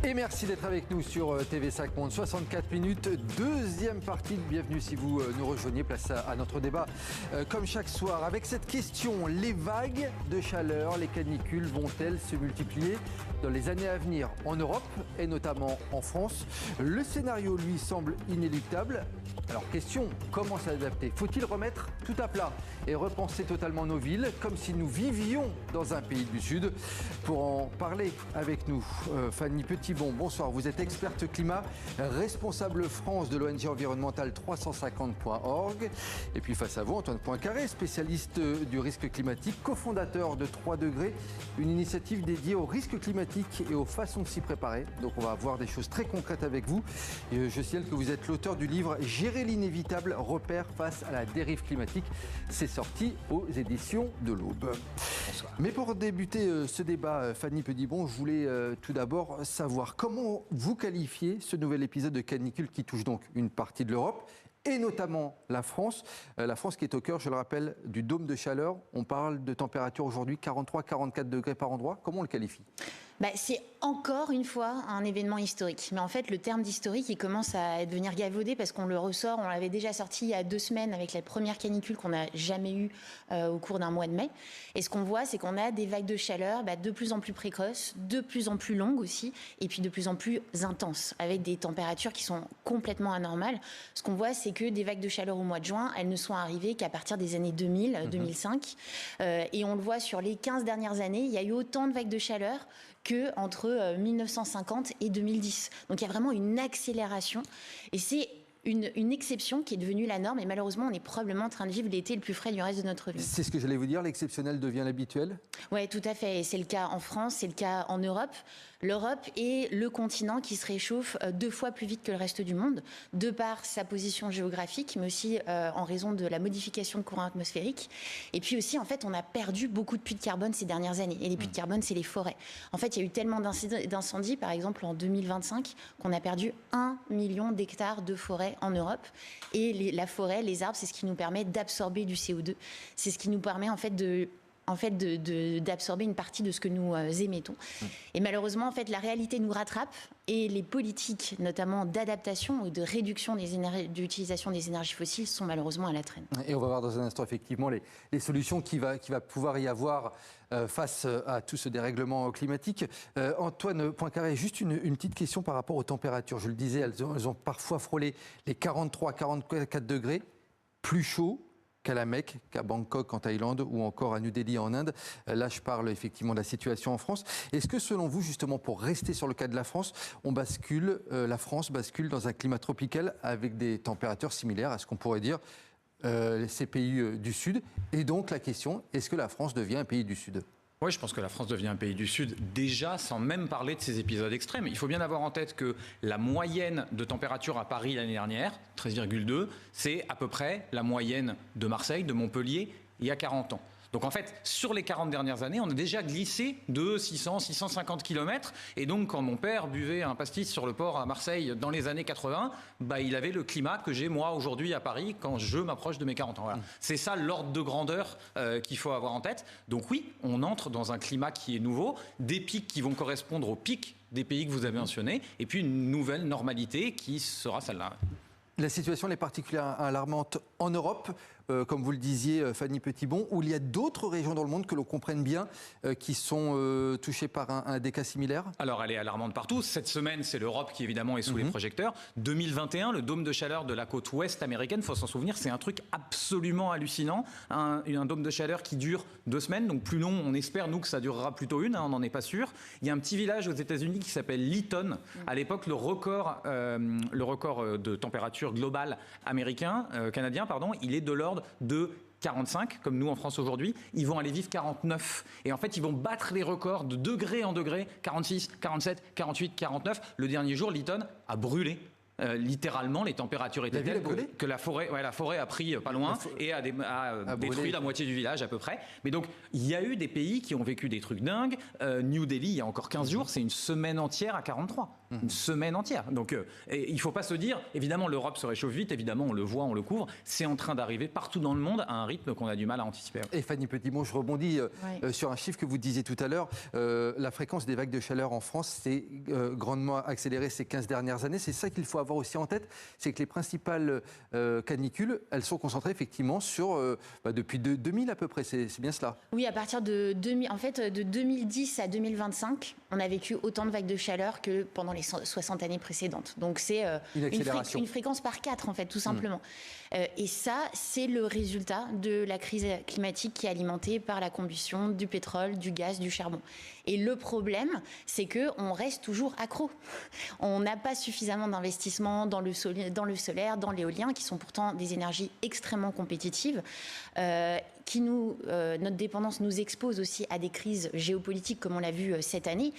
Et merci d'être avec nous sur TV5 Monde. 64 minutes, deuxième partie. Bienvenue si vous nous rejoignez. Place à notre débat comme chaque soir. Avec cette question, les vagues de chaleur, les canicules vont-elles se multiplier dans les années à venir en Europe et notamment en France? Le scénario, lui, semble inéluctable. Alors question, comment s'adapter? Faut-il remettre tout à plat et repenser totalement nos villes comme si nous vivions dans un pays du Sud? Pour en parler avec nous, Fanny Petitbon, bonsoir. Vous êtes experte climat, responsable France de l'ONG environnementale 350.org. Et puis face à vous, Antoine Poincaré, spécialiste du risque climatique, cofondateur de 3 degrés, une initiative dédiée au risque climatique et aux façons de s'y préparer. Donc on va voir des choses très concrètes avec vous. Et je signale que vous êtes l'auteur du livre Gérer l'inévitable, repères face à la dérive climatique. C'est sorti aux éditions de l'Aube. Bonsoir. Mais pour débuter ce débat, Fanny Petitbon, je voulais tout d'abord savoir comment vous qualifiez ce nouvel épisode de canicule qui touche donc une partie de l'Europe et notamment la France. La France qui est au cœur, je le rappelle, du dôme de chaleur. On parle de température aujourd'hui 43-44 degrés par endroit. Comment on le qualifie ? C'est encore une fois un événement historique. Mais en fait, le terme d'historique, il commence à devenir galvaudé parce qu'on le ressort. On l'avait déjà sorti il y a 2 semaines avec la première canicule qu'on n'a jamais eue au cours d'un mois de mai. Et ce qu'on voit, c'est qu'on a des vagues de chaleur de plus en plus précoces, de plus en plus longues aussi, et puis de plus en plus intenses, avec des températures qui sont complètement anormales. Ce qu'on voit, c'est que des vagues de chaleur au mois de juin, elles ne sont arrivées qu'à partir des années 2000, 2005. Et on le voit sur les 15 dernières années, il y a eu autant de vagues de chaleur qu'entre 1950 et 2010. Donc il y a vraiment une accélération et c'est une exception qui est devenue la norme et malheureusement on est probablement en train de vivre l'été le plus frais du reste de notre vie. C'est ce que j'allais vous dire, l'exceptionnel devient l'habituel ? Oui, tout à fait. Et c'est le cas en France, c'est le cas en Europe. L'Europe est le continent qui se réchauffe 2 fois plus vite que le reste du monde, de par sa position géographique, mais aussi en raison de la modification de courants atmosphériques. Et puis aussi, en fait, on a perdu beaucoup de puits de carbone ces dernières années. Et les puits de carbone, c'est les forêts. En fait, il y a eu tellement d'incendies, par exemple en 2025, qu'on a perdu 1 million d'hectares de forêt en Europe. Et la forêt, les arbres, c'est ce qui nous permet d'absorber du CO2. C'est ce qui nous permet, en fait, d'absorber une partie de ce que nous émettons. Et malheureusement, en fait, la réalité nous rattrape et les politiques, notamment d'adaptation ou de réduction d'utilisation des énergies fossiles, sont malheureusement à la traîne. Et on va voir dans un instant, effectivement, les solutions qu'il va pouvoir y avoir face à tout ce dérèglement climatique. Antoine Poincaré, juste une petite question par rapport aux températures. Je le disais, elles ont parfois frôlé les 43-44 degrés, plus chaud qu'à la Mecque, qu'à Bangkok en Thaïlande ou encore à New Delhi en Inde. Là, je parle effectivement de la situation en France. Est-ce que selon vous, justement, pour rester sur le cas de la France, la France bascule dans un climat tropical avec des températures similaires à ce qu'on pourrait dire ces pays du Sud? Et donc la question, est-ce que la France devient un pays du Sud ? Oui, je pense que la France devient un pays du Sud déjà, sans même parler de ces épisodes extrêmes. Il faut bien avoir en tête que la moyenne de température à Paris l'année dernière, 13,2, c'est à peu près la moyenne de Marseille, de Montpellier, il y a 40 ans. Donc en fait, sur les 40 dernières années, on a déjà glissé de 600-650 km. Et donc quand mon père buvait un pastis sur le port à Marseille dans les années 80, il avait le climat que j'ai moi aujourd'hui à Paris quand je m'approche de mes 40 ans. Voilà. C'est ça l'ordre de grandeur qu'il faut avoir en tête. Donc oui, on entre dans un climat qui est nouveau, des pics qui vont correspondre aux pics des pays que vous avez mentionnés, et puis une nouvelle normalité qui sera celle-là. La situation est particulièrement alarmante en Europe, comme vous le disiez, Fanny Petitbon, où il y a d'autres régions dans le monde, que l'on comprenne bien, qui sont touchées par un des cas similaires. Alors, elle est alarmante partout. Cette semaine, c'est l'Europe qui, évidemment, est sous les projecteurs. 2021, le dôme de chaleur de la côte ouest américaine, il faut s'en souvenir, c'est un truc absolument hallucinant. Un dôme de chaleur qui dure 2 semaines, donc plus long, on espère, nous, que ça durera plutôt une, on n'en est pas sûr. Il y a un petit village aux États-Unis qui s'appelle Lytton. À l'époque, le record de température globale canadien, il est de l'ordre de 45, comme nous en France aujourd'hui. Ils vont aller vivre 49. Et en fait, ils vont battre les records de degré en degré, 46, 47, 48, 49. Le dernier jour, Lytton a brûlé. littéralement, les températures étaient telles que la forêt a pris pas loin et a détruit la moitié du village à peu près. Mais donc, il y a eu des pays qui ont vécu des trucs dingues. New Delhi, il y a encore 15 jours, c'est une semaine entière à 43. Une semaine entière. Donc, il ne faut pas se dire, évidemment, l'Europe se réchauffe vite, évidemment, on le voit, on le couvre. C'est en train d'arriver partout dans le monde à un rythme qu'on a du mal à anticiper. Et Fanny Petitbon, je rebondis sur un chiffre que vous disiez tout à l'heure. La fréquence des vagues de chaleur en France s'est grandement accélérée ces 15 dernières années. C'est ça qu'il faut avoir aussi en tête, c'est que les principales canicules, elles sont concentrées effectivement sur, depuis 2000 à peu près, c'est bien cela? Oui, à partir de 2010 à 2025, on a vécu autant de vagues de chaleur que pendant les 60 années précédentes. Donc c'est une fréquence par 4 en fait, tout simplement. Et ça, c'est le résultat de la crise climatique qui est alimentée par la combustion du pétrole, du gaz, du charbon. Et le problème, c'est qu'on reste toujours accro. On n'a pas suffisamment d'investissements dans le solaire, dans l'éolien, qui sont pourtant des énergies extrêmement compétitives, notre dépendance nous expose aussi à des crises géopolitiques, comme on l'a vu cette année.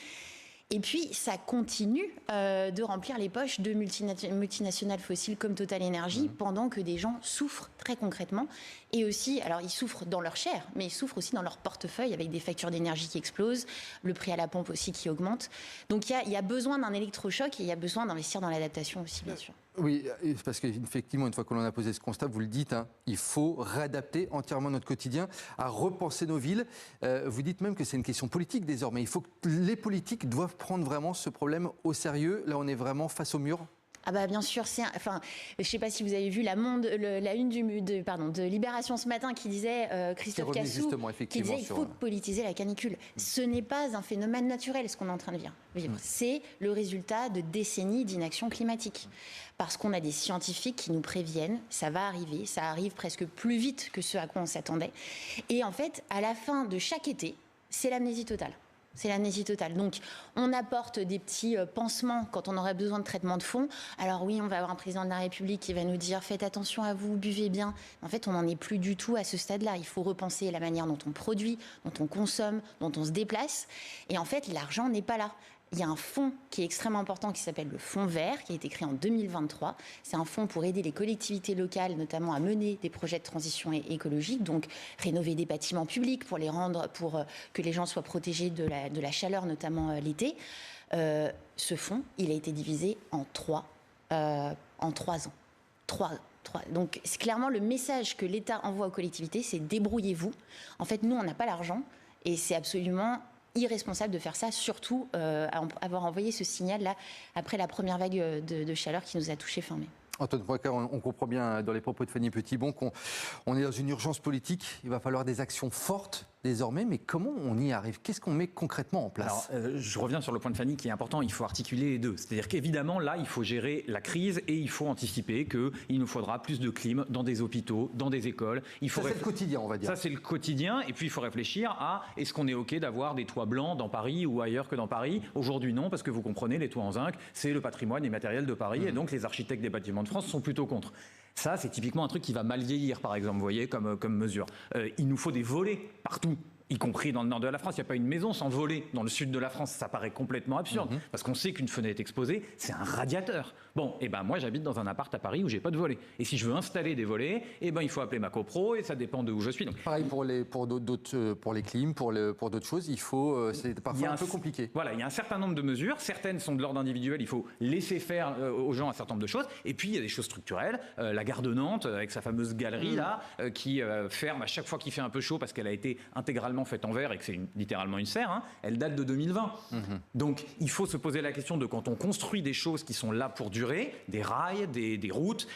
Et puis, ça continue de remplir les poches de multinationales fossiles comme Total Energy, pendant que des gens souffrent très concrètement. Et aussi, alors ils souffrent dans leur chair, mais ils souffrent aussi dans leur portefeuille, avec des factures d'énergie qui explosent, le prix à la pompe aussi qui augmente. Donc il y a besoin d'un électrochoc et il y a besoin d'investir dans l'adaptation aussi, bien sûr. Oui, parce qu'effectivement, une fois que l'on a posé ce constat, vous le dites, il faut réadapter entièrement notre quotidien, à repenser nos villes. Vous dites même que c'est une question politique désormais. Il faut que les politiques doivent prendre vraiment ce problème au sérieux. Là, on est vraiment face au mur. Ah bah bien sûr, je ne sais pas si vous avez vu la une de Libération ce matin qui disait, Christophe Cassou, qui disait qu'il faut politiser la canicule. Ce n'est pas un phénomène naturel ce qu'on est en train de vivre. C'est le résultat de décennies d'inaction climatique. Parce qu'on a des scientifiques qui nous préviennent, ça va arriver, ça arrive presque plus vite que ce à quoi on s'attendait. Et en fait, à la fin de chaque été, c'est l'amnésie totale. C'est l'amnésie totale. Donc, on apporte des petits pansements quand on aurait besoin de traitement de fond. Alors oui, on va avoir un président de la République qui va nous dire « faites attention à vous, buvez bien ». En fait, on n'en est plus du tout à ce stade-là. Il faut repenser la manière dont on produit, dont on consomme, dont on se déplace. Et en fait, l'argent n'est pas là. Il y a un fonds qui est extrêmement important qui s'appelle le Fonds vert, qui a été créé en 2023. C'est un fonds pour aider les collectivités locales, notamment à mener des projets de transition écologique, donc rénover des bâtiments publics pour que les gens soient protégés de la chaleur, notamment l'été. Ce fonds, il a été divisé en 3 ans. Donc, c'est clairement le message que l'État envoie aux collectivités, c'est débrouillez-vous. En fait, nous, on n'a pas l'argent et c'est absolument irresponsable de faire ça, surtout avoir envoyé ce signal-là après la première vague de chaleur qui nous a touchés fin mai. Antoine Poincaré, on comprend bien dans les propos de Fanny Petitbon qu'on est dans une urgence politique. Il va falloir des actions fortes désormais, mais comment on y arrive? Qu'est-ce qu'on met concrètement en place? Alors, je reviens sur le point de Fanny qui est important, il faut articuler les deux. C'est-à-dire qu'évidemment, là, il faut gérer la crise et il faut anticiper qu'il nous faudra plus de clim dans des hôpitaux, dans des écoles. Ça, c'est le quotidien, on va dire. Ça, c'est le quotidien. Et puis, il faut réfléchir à est-ce qu'on est OK d'avoir des toits blancs dans Paris ou ailleurs que dans Paris? Aujourd'hui, non, parce que vous comprenez, les toits en zinc, c'est le patrimoine immatériel de Paris et donc les architectes des bâtiments de France sont plutôt contre. Ça, c'est typiquement un truc qui va mal vieillir, par exemple, vous voyez, comme mesure. Il nous faut des volets partout, y compris dans le nord de la France. Il n'y a pas une maison sans volet. Dans le sud de la France, ça paraît complètement absurde, parce qu'on sait qu'une fenêtre exposée, c'est un radiateur. Bon, moi, j'habite dans un appart à Paris où j'ai pas de volets. Et si je veux installer des volets, il faut appeler ma copro et ça dépend de où je suis. Donc, pareil pour les clims, pour d'autres choses, c'est parfois un peu compliqué. Voilà, il y a un certain nombre de mesures. Certaines sont de l'ordre individuel. Il faut laisser faire aux gens un certain nombre de choses. Et puis, il y a des choses structurelles. La gare de Nantes, avec sa fameuse galerie là, qui ferme à chaque fois qu'il fait un peu chaud parce qu'elle a été intégralement faite en verre et que c'est littéralement une serre. Elle date de 2020. Donc, il faut se poser la question de quand on construit des choses qui sont là pour durer, des rails, des routes,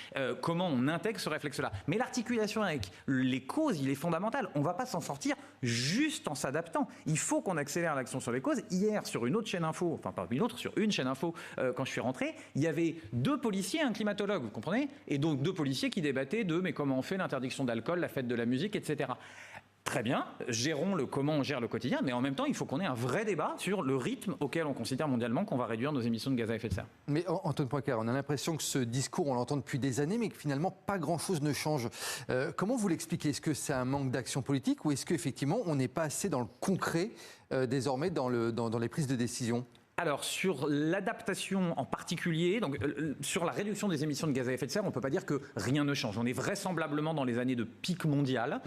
comment on intègre ce réflexe-là. Mais l'articulation avec les causes, il est fondamental. On ne va pas s'en sortir juste en s'adaptant. Il faut qu'on accélère l'action sur les causes. Hier, sur une autre chaîne info, enfin pas une autre, sur une chaîne info, quand je suis rentré, il y avait 2 policiers et un climatologue, vous comprenez? Et donc 2 policiers qui débattaient de mais comment on fait l'interdiction d'alcool, la fête de la musique, etc. Très bien, gérons comment on gère le quotidien, mais en même temps, il faut qu'on ait un vrai débat sur le rythme auquel on considère mondialement qu'on va réduire nos émissions de gaz à effet de serre. Mais Antoine Poincaré, on a l'impression que ce discours, on l'entend depuis des années, mais que finalement, pas grand-chose ne change. Comment vous l'expliquez? Est-ce que c'est un manque d'action politique ou est-ce qu'effectivement, on n'est pas assez dans le concret désormais dans les prises de décision? Alors sur l'adaptation en particulier, donc sur la réduction des émissions de gaz à effet de serre, on ne peut pas dire que rien ne change. On est vraisemblablement dans les années de pic mondial.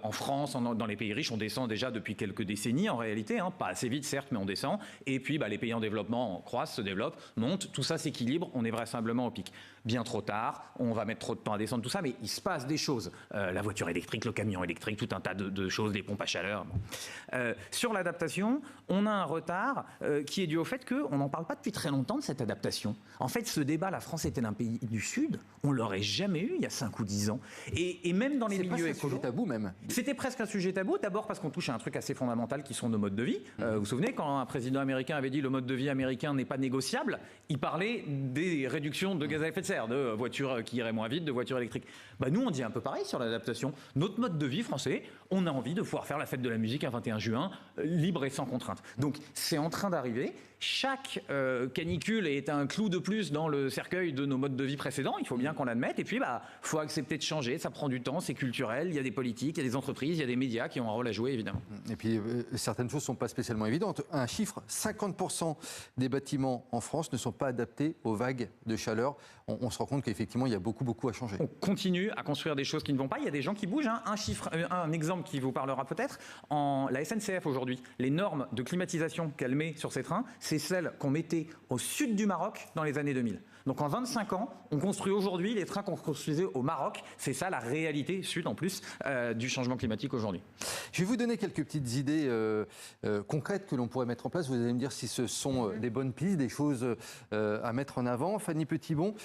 En France, dans les pays riches, on descend déjà depuis quelques décennies en réalité, pas assez vite certes, mais on descend. Et puis les pays en développement croissent, se développent, montent, tout ça s'équilibre, on est vraisemblablement au pic. Bien trop tard, on va mettre trop de temps à descendre, tout ça, mais il se passe des choses. La voiture électrique, le camion électrique, tout un tas de choses, des pompes à chaleur. Sur l'adaptation, on a un retard qui est dû au fait qu'on n'en parle pas depuis très longtemps de cette adaptation. En fait, ce débat, la France était un pays du Sud, on ne l'aurait jamais eu il y a 5 ou 10 ans. Et même dans les milieux écolos... C'est un sujet tabou même. C'était presque un sujet tabou, d'abord parce qu'on touche à un truc assez fondamental qui sont nos modes de vie. Vous vous souvenez, quand un président américain avait dit le mode de vie américain n'est pas négociable, il parlait des réductions de gaz à effet de serre, de voitures qui iraient moins vite, de voitures électriques. Nous, on dit un peu pareil sur l'adaptation. Notre mode de vie français, on a envie de pouvoir faire la fête de la musique un 21 juin, libre et sans contrainte. Donc, c'est en train d'arriver. Chaque canicule est un clou de plus dans le cercueil de nos modes de vie précédents, il faut bien qu'on l'admette, et puis faut accepter de changer, ça prend du temps, c'est culturel, il y a des politiques, il y a des entreprises, il y a des médias qui ont un rôle à jouer évidemment. Et puis certaines choses ne sont pas spécialement évidentes. Un chiffre, 50% des bâtiments en France ne sont pas adaptés aux vagues de chaleur. On se rend compte qu'effectivement il y a beaucoup à changer. On continue à construire des choses qui ne vont pas, il y a des gens qui bougent. Un exemple qui vous parlera peut-être, la SNCF aujourd'hui, les normes de climatisation qu'elle met sur ses trains, c'est celles qu'on mettait au sud du Maroc dans les années 2000. Donc en 25 ans, on construit aujourd'hui les trains qu'on construisait au Maroc. C'est ça la réalité sud en plus du changement climatique aujourd'hui. Je vais vous donner quelques petites idées concrètes que l'on pourrait mettre en place. Vous allez me dire si ce sont des bonnes pistes, des choses à mettre en avant. Fanny Petitbon,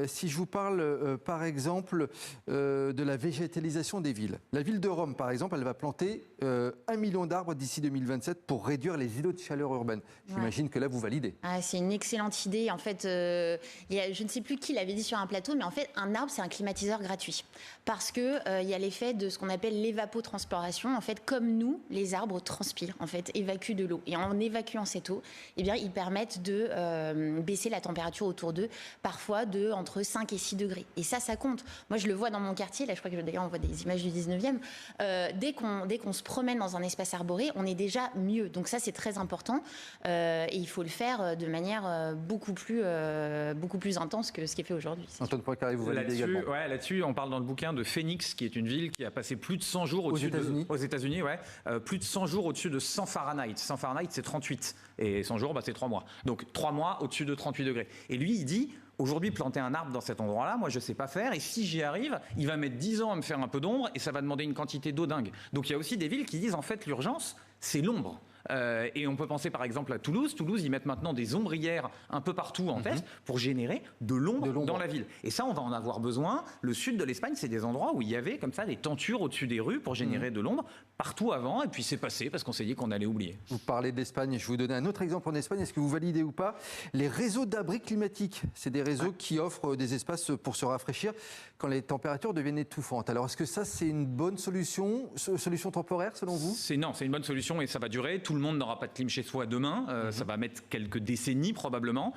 si je vous parle par exemple de la végétalisation des villes. La ville de Rome par exemple, elle va planter 1 million d'arbres d'ici 2027 pour réduire les îlots de chaleur urbaine. J'imagine que là vous validez. C'est une excellente idée. En fait, je ne sais plus qui l'avait dit sur un plateau, mais en fait, un arbre, c'est un climatiseur gratuit. Parce que il y a l'effet de ce qu'on appelle l'évapotranspiration. En fait, comme nous, les arbres transpirent, en fait, évacuent de l'eau. Et en évacuant cette eau, ils permettent de baisser la température autour d'eux, parfois de entre 5 et 6 degrés. Et ça compte. Moi, je le vois dans mon quartier. Là, je crois que d'ailleurs, on voit des images du 19e. Dès qu'on se promène dans un espace arboré, on est déjà mieux. Donc ça, c'est très important. Et il faut le faire de manière beaucoup plus intense que ce qui est fait aujourd'hui. Antoine Poincaré, vous validez également. Là-dessus, on parle dans le bouquin de Phoenix, qui est une ville qui a passé plus de 100 jours au-dessus aux États-Unis, plus de 100 jours au-dessus de 100 Fahrenheit. 100 Fahrenheit, c'est 38. Et 100 jours, c'est 3 mois. Donc 3 mois au-dessus de 38 degrés. Et lui, il dit... Aujourd'hui, planter un arbre dans cet endroit-là, moi, je ne sais pas faire. Et si j'y arrive, il va mettre 10 ans à me faire un peu d'ombre et ça va demander une quantité d'eau dingue. Donc, il y a aussi des villes qui disent, en fait, l'urgence, c'est l'ombre. Et on peut penser par exemple à Toulouse. Toulouse, ils mettent maintenant des ombrières un peu partout en tête pour générer de l'ombre dans la ville. Et ça, on va en avoir besoin. Le sud de l'Espagne, c'est des endroits où il y avait comme ça des tentures au-dessus des rues pour générer de l'ombre partout avant. Et puis c'est passé parce qu'on s'est dit qu'on allait oublier. Vous parlez d'Espagne. Je vais vous donner un autre exemple en Espagne. Est-ce que vous validez ou pas les réseaux d'abris climatiques? C'est des réseaux qui offrent des espaces pour se rafraîchir quand les températures deviennent étouffantes. Alors est-ce que ça, c'est une bonne solution temporaire selon vous? Non, c'est une bonne solution et ça va durer. Tout le monde n'aura pas de clim chez soi demain. Ça va mettre quelques décennies probablement.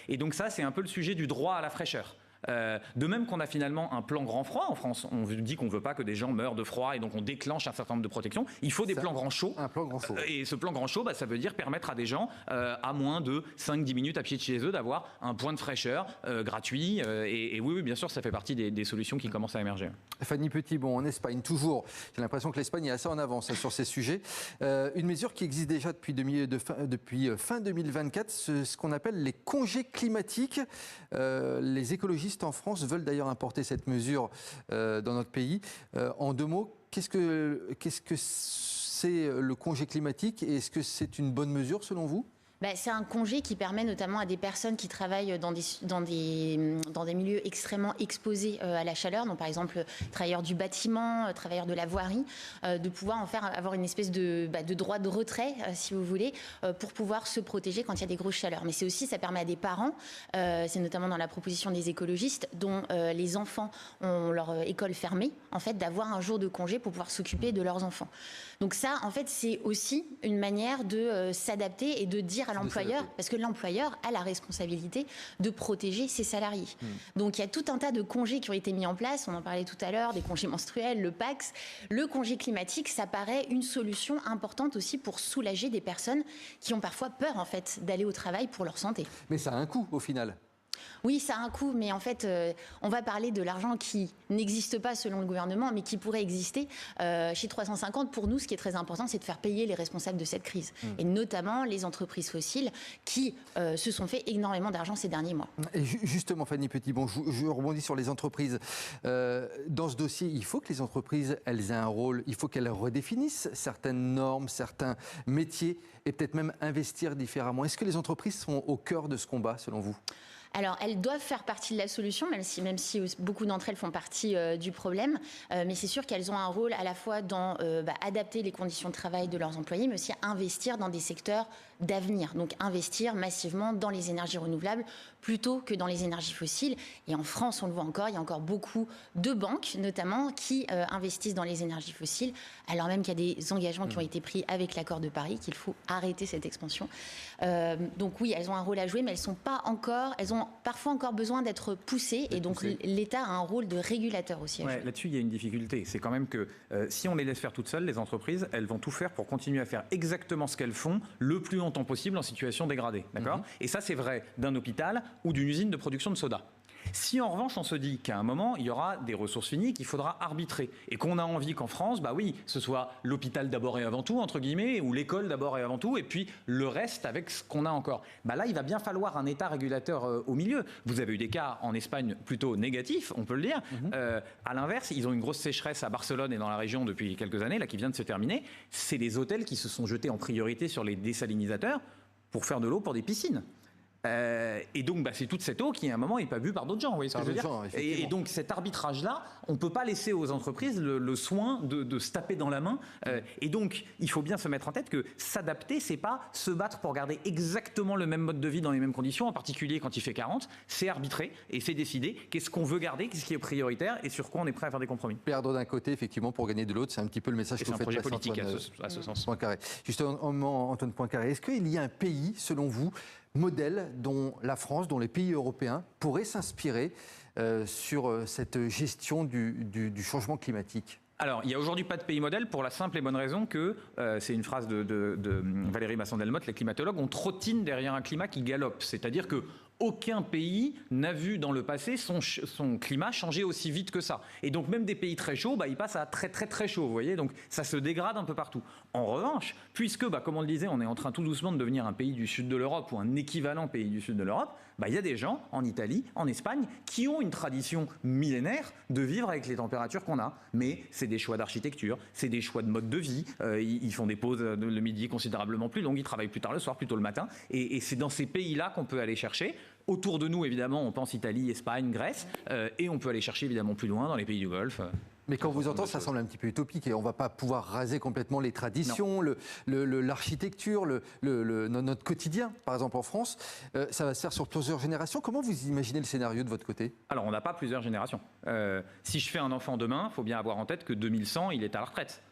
Et donc ça, c'est un peu le sujet du droit à la fraîcheur. De même qu'on a finalement un plan grand froid en France. On dit qu'on ne veut pas que des gens meurent de froid et donc on déclenche un certain nombre de protections. Il faut des plans grand chaud. Un plan grand chaud. Et ce plan grand chaud, ça veut dire permettre à des gens, à moins de 5-10 minutes à pied de chez eux, d'avoir un point de fraîcheur gratuit. Et oui, bien sûr, ça fait partie des solutions qui commencent à émerger. Fanny Petitbon, en Espagne, toujours. J'ai l'impression que l'Espagne est assez en avance sur ces sujets. Une mesure qui existe déjà depuis fin 2024, ce qu'on appelle les congés climatiques. Les écologistes en France veulent d'ailleurs importer cette mesure dans notre pays. En 2 mots, qu'est-ce que c'est le congé climatique et est-ce que c'est une bonne mesure selon vous ? C'est un congé qui permet notamment à des personnes qui travaillent dans des milieux extrêmement exposés à la chaleur, donc par exemple travailleurs du bâtiment, travailleurs de la voirie, de pouvoir avoir une espèce de droit de retrait, si vous voulez, pour pouvoir se protéger quand il y a des grosses chaleurs. Mais c'est aussi, ça permet à des parents, c'est notamment dans la proposition des écologistes, dont les enfants ont leur école fermée, en fait, d'avoir un jour de congé pour pouvoir s'occuper de leurs enfants. Donc ça, en fait, c'est aussi une manière de s'adapter et de dire à l'employeur, parce que l'employeur a la responsabilité de protéger ses salariés. Donc il y a tout un tas de congés qui ont été mis en place, on en parlait tout à l'heure, des congés menstruels, le PAX. Le congé climatique, ça paraît une solution importante aussi pour soulager des personnes qui ont parfois peur en fait d'aller au travail pour leur santé. Mais ça a un coût au final. Oui, ça a un coût, mais en fait, on va parler de l'argent qui n'existe pas selon le gouvernement, mais qui pourrait exister. Chez 350, pour nous, ce qui est très important, c'est de faire payer les responsables de cette crise, et notamment les entreprises fossiles qui se sont fait énormément d'argent ces derniers mois. Et justement, Fanny Petit, bon, je rebondis sur les entreprises. Dans ce dossier, il faut que les entreprises, elles aient un rôle, il faut qu'elles redéfinissent certaines normes, certains métiers, et peut-être même investir différemment. Est-ce que les entreprises sont au cœur de ce combat, selon vous ? Alors, elles doivent faire partie de la solution, même si beaucoup d'entre elles font partie du problème. Mais c'est sûr qu'elles ont un rôle à la fois dans adapter les conditions de travail de leurs employés, mais aussi investir dans des secteurs d'avenir. Donc, investir massivement dans les énergies renouvelables plutôt que dans les énergies fossiles. Et en France, on le voit encore, il y a encore beaucoup de banques, notamment, qui investissent dans les énergies fossiles, alors même qu'il y a des engagements qui ont été pris avec l'accord de Paris, qu'il faut arrêter cette expansion. Donc oui, elles ont un rôle à jouer, mais elles ont parfois encore besoin d'être poussées, et donc l'État a un rôle de régulateur aussi. Ouais, là-dessus, il y a une difficulté. C'est quand même que si on les laisse faire toutes seules, les entreprises, elles vont tout faire pour continuer à faire exactement ce qu'elles font le plus longtemps possible en situation dégradée. D'accord ? Et ça, c'est vrai d'un hôpital ou d'une usine de production de soda. Si en revanche on se dit qu'à un moment il y aura des ressources finies qu'il faudra arbitrer et qu'on a envie qu'en France, bah oui, ce soit l'hôpital d'abord et avant tout entre guillemets, ou l'école d'abord et avant tout, et puis le reste avec ce qu'on a encore. Bah là il va bien falloir un État régulateur au milieu. Vous avez eu des cas en Espagne plutôt négatifs, on peut le dire. À l'inverse, ils ont une grosse sécheresse à Barcelone et dans la région depuis quelques années, là qui vient de se terminer. C'est les hôtels qui se sont jetés en priorité sur les désalinisateurs pour faire de l'eau pour des piscines. Et donc c'est toute cette eau qui à un moment n'est pas vue par d'autres gens, vous voyez ce que je veux dire ? Et donc cet arbitrage-là, on ne peut pas laisser aux entreprises le soin de se taper dans la main. Et donc il faut bien se mettre en tête que s'adapter, c'est pas se battre pour garder exactement le même mode de vie dans les mêmes conditions, en particulier quand il fait 40, c'est arbitrer et c'est décider qu'est-ce qu'on veut garder, qu'est-ce qui est prioritaire et sur quoi on est prêt à faire des compromis. Perdre d'un côté, effectivement, pour gagner de l'autre, c'est un petit peu le message que vous faites passer. C'est un projet politique à ce sens. Poincaré. Justement, Antoine Poincaré, est-ce qu'il y a un pays, selon vous, modèle dont la France, dont les pays européens pourraient s'inspirer sur cette gestion du changement climatique ? Alors, il n'y a aujourd'hui pas de pays modèle pour la simple et bonne raison que, c'est une phrase de Valérie Masson-Delmotte, les climatologues, on trottine derrière un climat qui galope. C'est-à-dire que aucun pays n'a vu dans le passé son climat changer aussi vite que ça. Et donc même des pays très chauds, ils passent à très très très chaud, vous voyez. Donc ça se dégrade un peu partout. En revanche, puisque, comme on le disait, on est en train tout doucement de devenir un pays du sud de l'Europe ou un équivalent pays du sud de l'Europe, il y a des gens en Italie, en Espagne, qui ont une tradition millénaire de vivre avec les températures qu'on a. Mais c'est des choix d'architecture, c'est des choix de mode de vie. Ils font des pauses le midi considérablement plus longues, ils travaillent plus tard le soir, plus tôt le matin. Et c'est dans ces pays-là qu'on peut aller chercher. Autour de nous, évidemment, on pense Italie, Espagne, Grèce, et on peut aller chercher évidemment plus loin dans les pays du Golfe. Mais quand vous entendez, ça semble un petit peu utopique et on ne va pas pouvoir raser complètement les traditions, l'architecture, notre quotidien, par exemple en France. Ça va se faire sur plusieurs générations. Comment vous imaginez le scénario de votre côté ? Alors, on n'a pas plusieurs générations. Si je fais un enfant demain, il faut bien avoir en tête que 2100, il est à la retraite.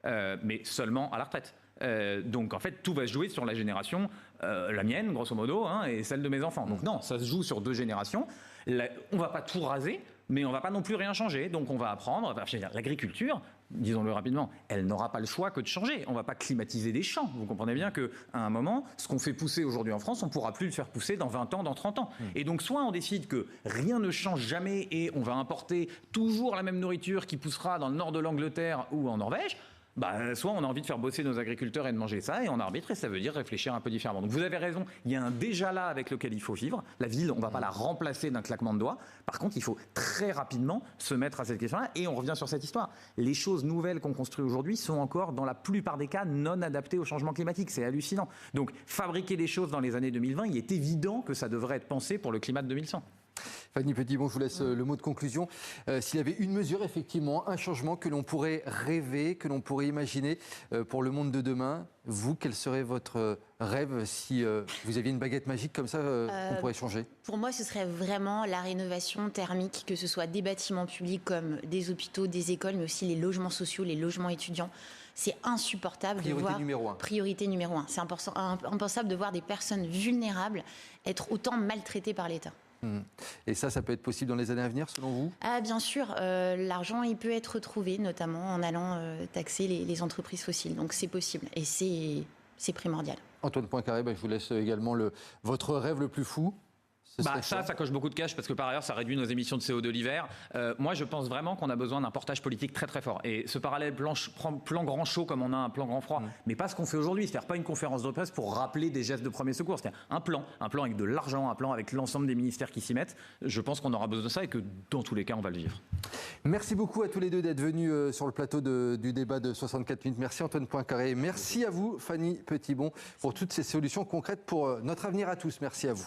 Mais seulement à la retraite. Donc en fait tout va se jouer sur la génération, la mienne grosso modo, et celle de mes enfants. Donc non, ça se joue sur 2 générations. On va pas tout raser, mais on va pas non plus rien changer. Donc on va apprendre, l'agriculture, disons-le rapidement, elle n'aura pas le choix que de changer. On va pas climatiser des champs. Vous comprenez bien qu'à un moment, ce qu'on fait pousser aujourd'hui en France, on pourra plus le faire pousser dans 20 ans, dans 30 ans. Et donc soit on décide que rien ne change jamais et on va importer toujours la même nourriture qui poussera dans le nord de l'Angleterre ou en Norvège, soit on a envie de faire bosser nos agriculteurs et de manger ça, et on arbitre, et ça veut dire réfléchir un peu différemment. Donc vous avez raison, il y a un déjà là avec lequel il faut vivre. La ville, on ne va pas la remplacer d'un claquement de doigts. Par contre, il faut très rapidement se mettre à cette question-là, et on revient sur cette histoire. Les choses nouvelles qu'on construit aujourd'hui sont encore, dans la plupart des cas, non adaptées au changement climatique. C'est hallucinant. Donc fabriquer des choses dans les années 2020, il est évident que ça devrait être pensé pour le climat de 2100. Fanny Petit, je vous laisse le mot de conclusion. S'il y avait une mesure, effectivement, un changement que l'on pourrait rêver, que l'on pourrait imaginer pour le monde de demain, vous, quel serait votre rêve si vous aviez une baguette magique comme ça qu'on pourrait changer ? Pour moi, ce serait vraiment la rénovation thermique, que ce soit des bâtiments publics comme des hôpitaux, des écoles, mais aussi les logements sociaux, les logements étudiants. C'est insupportable de voir... numéro 1. Priorité numéro 1. C'est impensable de voir des personnes vulnérables être autant maltraitées par l'État. Et ça peut être possible dans les années à venir, selon vous? Ah, bien sûr, l'argent, il peut être retrouvé, notamment en allant taxer les entreprises fossiles. Donc c'est possible et c'est primordial. Antoine Poincaré, je vous laisse également votre rêve le plus fou. Ça coche beaucoup de cash parce que par ailleurs ça réduit nos émissions de CO2 l'hiver. Moi je pense vraiment qu'on a besoin d'un portage politique très très fort. Et ce parallèle plan grand chaud comme on a un plan grand froid, mais pas ce qu'on fait aujourd'hui, c'est-à-dire pas une conférence de presse pour rappeler des gestes de premier secours, c'est-à-dire un plan avec de l'argent, un plan avec l'ensemble des ministères qui s'y mettent. Je pense qu'on aura besoin de ça et que dans tous les cas on va le vivre. Merci beaucoup à tous les deux d'être venus sur le plateau du débat de 64 minutes. Merci Antoine Poincaré. Merci à vous Fanny Petitbon pour toutes ces solutions concrètes pour notre avenir à tous. Merci à vous.